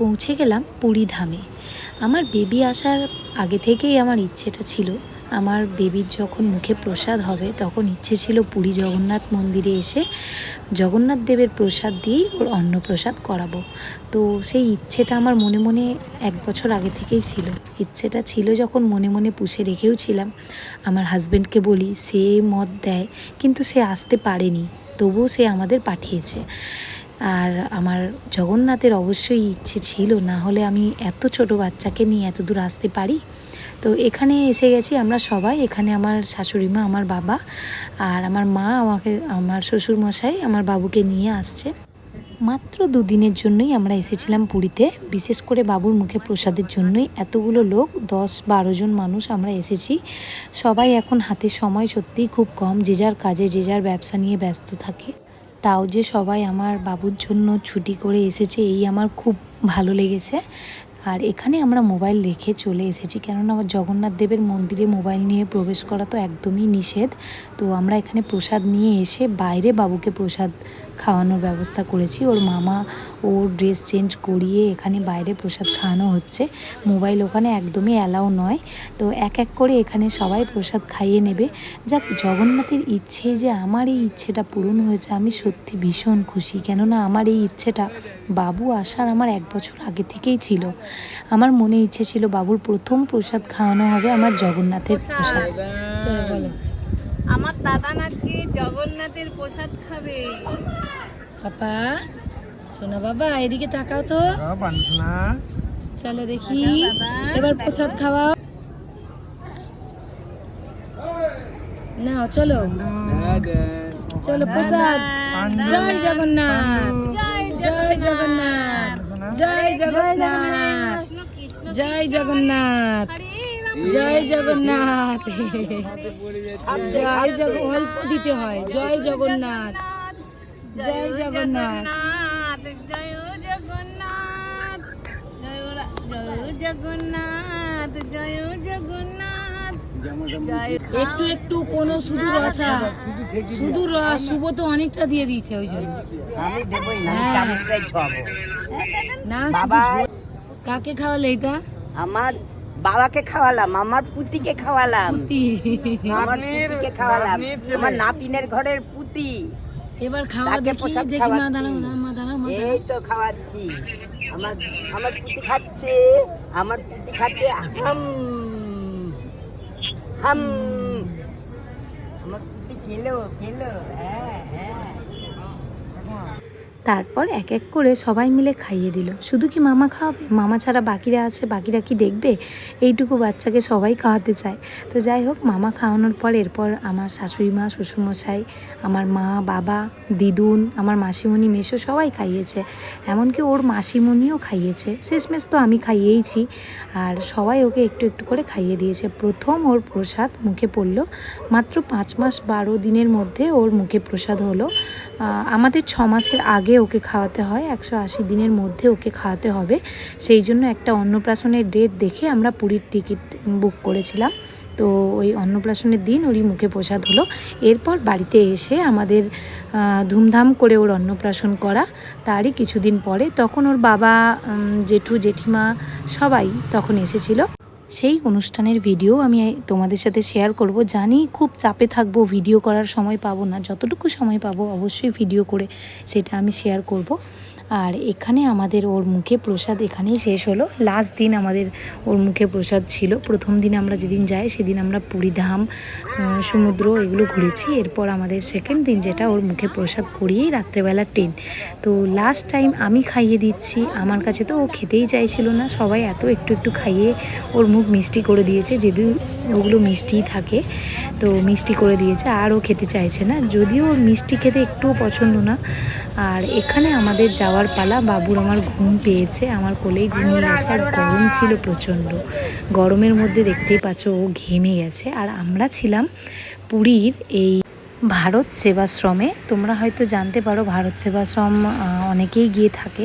পৌঁছে গেলাম পুরী ধামে। আমার বেবি আসার আগে থেকেই আমার ইচ্ছেটা ছিল, আমার বেবির যখন মুখে প্রসাদ হবে তখন ইচ্ছে ছিল পুরী জগন্নাথ মন্দিরে এসে জগন্নাথ দেবের প্রসাদ দিয়েই ওর অন্নপ্রসাদ করাবো। তো সেই ইচ্ছেটা আমার মনে মনে 1 বছর আগে থেকেই ছিল। ইচ্ছেটা ছিল যখন মনে মনে পুষে রেখেও ছিলাম। আমার হাজব্যান্ডকে বলি, সে মত দেয় কিন্তু সে আসতে পারেনি, তবুও সে আমাদের পাঠিয়েছে। আর আমার জগন্নাথের অবশ্যই ইচ্ছে ছিল, না হলে আমি এত ছোট বাচ্চাকে নিয়ে এত দূর আসতে পারি। তো এখানে এসে গেছি আমরা সবাই। এখানে আমার শাশুড়ি মা, আমার বাবা আর আমার মা, আমার শ্বশুরমশাই আমার বাবুকে নিয়ে আসছে। মাত্র 2 দিনের জন্যই আমরা এসেছিলাম পুরীতে, বিশেষ করে বাবুর মুখে প্রসাদের জন্যই এতগুলো লোক, 10-12 জন মানুষ আমরা এসেছি। সবাই এখন হাতে সময় সত্যিই খুব কম, যে যার কাজে যে যার ব্যবসা নিয়ে ব্যস্ত থাকে। তাও যে সবাই আমার বাবুর জন্য ছুটি করে এসেছে, এই আমার খুব ভালো লেগেছে। আর এখানে আমরা মোবাইল রেখে চলে এসেছি, কেননা আমার জগন্নাথ দেবের মন্দিরে মোবাইল নিয়ে প্রবেশ করা তো একদমই নিষেধ। তো আমরা এখানে প্রসাদ নিয়ে এসে বাইরে বাবুকে প্রসাদ খাওয়ানোর ব্যবস্থা করেছি। ওর মামা ওর ড্রেস চেঞ্জ করিয়ে এখানে বাইরে প্রসাদ খাওয়ানো হচ্ছে। মোবাইল ওখানে একদমই অ্যালাউ নয়। তো এক এক করে এখানে সবাই প্রসাদ খাইয়ে নেবে। যাক, জগন্নাথের ইচ্ছে যে আমার এই ইচ্ছেটা পূরণ হয়েছে, আমি সত্যি ভীষণ খুশি। কেননা আমার এই ইচ্ছেটা বাবু আসার আমার 1 বছর আগে থেকেই ছিল। আমার মনে ইচ্ছে ছিল বাবুর প্রথম প্রসাদ খাওয়ানো হবে আমার জগন্নাথের প্রসাদ। চলো বলো। আমার দাদা নাকি জগন্নাথের প্রসাদ খাবে। পাপা, শোনা বাবা, এদিকে তাকাও তো। চলো দেখি, এবার প্রসাদ খাওয়াও। নাও চলো চলো প্রসাদ। জয় জগন্নাথ, জয় জগন্নাথ, জয় জগন্নাথ, জয় জগন্নাথ, জয় জগন্নাথ। জয় জগ অল্প দিতে হয়। জয় জগন্নাথ, জয় জগন্নাথ, জয় জগন্নাথ, জয় জগন্নাথ, জয় জগন্নাথ। একটু একটু কোনো শুধু রসা, শুধু রস। শুভ তো অনেকটা দিয়ে দিয়েছে, ওই জন্য আমি দেবই না, আমি চামচটাই খাওয়াবো। না। বাবা, কাকে খাওয়ালে এটা? আমার বাবাকে খাওয়ালাম, আমার পুতিকে খাওয়ালাম, আমার পুতিকে খাওয়ালাম, আমার নাতিনের ঘরের পুতি। এবার খাওয়া তাকে দেখি, প্রসাদ দেখি। মা খাওয়াচ্ছি। দাঁড়াও, মা দাঁড়াও, মা দাঁড়াও। এই তো খাওয়াচ্ছি। আমার আমার পুতি খাচ্ছে, আমার পুতি খাচ্ছে। হাম হাম, আমার পুতি খেলো খেলো। হ্যাঁ হ্যাঁ। তারপর এক এক করে সবাই মিলে খাইয়ে দিল। শুধু কি মামা খাওয়াবে? মামা ছাড়া বাকিরা আছে, বাকিরা কি দেখবে? এইটুকু বাচ্চাকে সবাই খাওয়াতে চায়। তো যাই হোক, মামা খাওয়ানোর পর এরপর আমার শাশুড়ি মা, শ্বশুরমশাই, আমার মা, বাবা, দিদুন, আমার মাসিমণি, মেসো সবাই খাইয়েছে। এমনকি ওর মাসিমণিও খাইয়েছে। শেষমেশ তো আমি খাইয়েইছি। আর সবাই ওকে একটু একটু করে খাইয়ে দিয়েছে। প্রথম ওর প্রসাদ মুখে পড়লো মাত্র 5 মাস 12 দিনের মধ্যে ওর মুখে প্রসাদ হলো। আমাদের 6 মাসের আগে ওকে খাওয়াতে হয়, 180 দিনের মধ্যে ওকে খাওয়াতে হবে। সেই জন্য একটা অন্নপ্রাশনের ডেট দেখে আমরা পুরীর টিকিট বুক করেছিলাম। তো ওই অন্নপ্রাশনের দিন ওরই মুখে প্রসাদ হলো। এরপর বাড়িতে এসে আমাদের ধুমধাম করে ওর অন্নপ্রাশন করা। তারই কিছুদিন পরে তখন ওর বাবা, জেঠু, জেঠিমা সবাই তখন এসেছিল। সেই অনুষ্ঠানের ভিডিও আমি তোমাদের সাথে শেয়ার করব। জানি খুব চাপে থাকবো, ভিডিও করার সময় পাবো না। যতটুকু সময় পাবো অবশ্যই ভিডিও করে সেটা আমি শেয়ার করব। আর এখানে আমাদের ওর মুখে প্রসাদ এখানেই শেষ হলো। লাস্ট দিন আমাদের ওর মুখে প্রসাদ ছিল। প্রথম দিন আমরা যেদিন যাই সেদিন আমরা পুরী ধাম, সমুদ্র এগুলো ঘুরেছি। এরপর আমাদের সেকেন্ড দিন যেটা, ওর মুখে প্রসাদ করিয়েই রাত্রেবেলা ট্রেন। তো লাস্ট টাইম আমি খাইয়ে দিচ্ছি। আমার কাছে তো ও খেতেই চাইছিল না, সবাই এত একটু একটু খাইয়ে ওর মুখ মিষ্টি করে দিয়েছে। যদিও ওগুলো মিষ্টিই থাকে, তো মিষ্টি করে দিয়েছে। আর ও খেতে চাইছে না, যদিও ওর মিষ্টি খেতে একটুও পছন্দ না। আর এখানে আমাদের যাওয়ার পালা। বাবুর আমার ঘুম পেয়েছে, আমার কোলেই ঘুমিয়ে গেছে। আর গরম ছিল প্রচণ্ড। গরমের মধ্যে দেখতেই পাচ্ছ ও ঘেমে গেছে। আর আমরা ছিলাম পুরীর এই ভারত সেবাশ্রমে। তোমরা হয়তো জানতে পারো, ভারত সেবাশ্রম অনেকেই গিয়ে থাকে।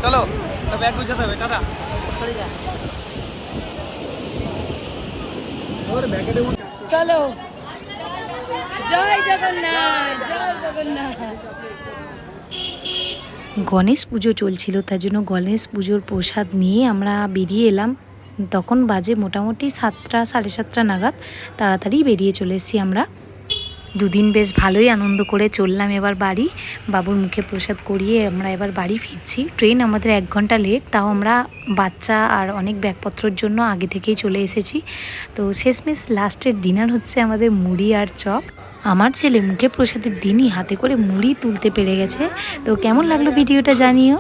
চলো ব্যাগ গুছাতে হবে। টাটা। চলো জয় জগন্নাথ, জয় জগন্নাথ। গণেশ পুজো চলছিল, তার জন্য গণেশ পুজোর প্রসাদ নিয়ে আমরা বেরিয়ে এলাম। তখন বাজে মোটামুটি 7টা 7:30 নাগাদ। তাড়াতাড়ি বেরিয়ে চলে এসেছি আমরা। দুদিন বেশ ভালোই আনন্দ করে চললাম এবার বাড়ি। বাবুর মুখে প্রসাদ করিয়ে আমরা এবার বাড়ি ফিরছি। ট্রেন আমাদের 1 ঘন্টা লেট, তাও আমরা বাচ্চা আর অনেক ব্যাগপত্রর জন্য আগে থেকেই চলে এসেছি। তো শেষমেশ লাস্টের ডিনার হচ্ছে আমাদের মুড়ি আর চপ। আমার ছেলে মুখে প্রসাদের দিনই হাতে করে মুড়ি তুলতে পেরে গেছে। তো কেমন লাগলো ভিডিওটা জানিও।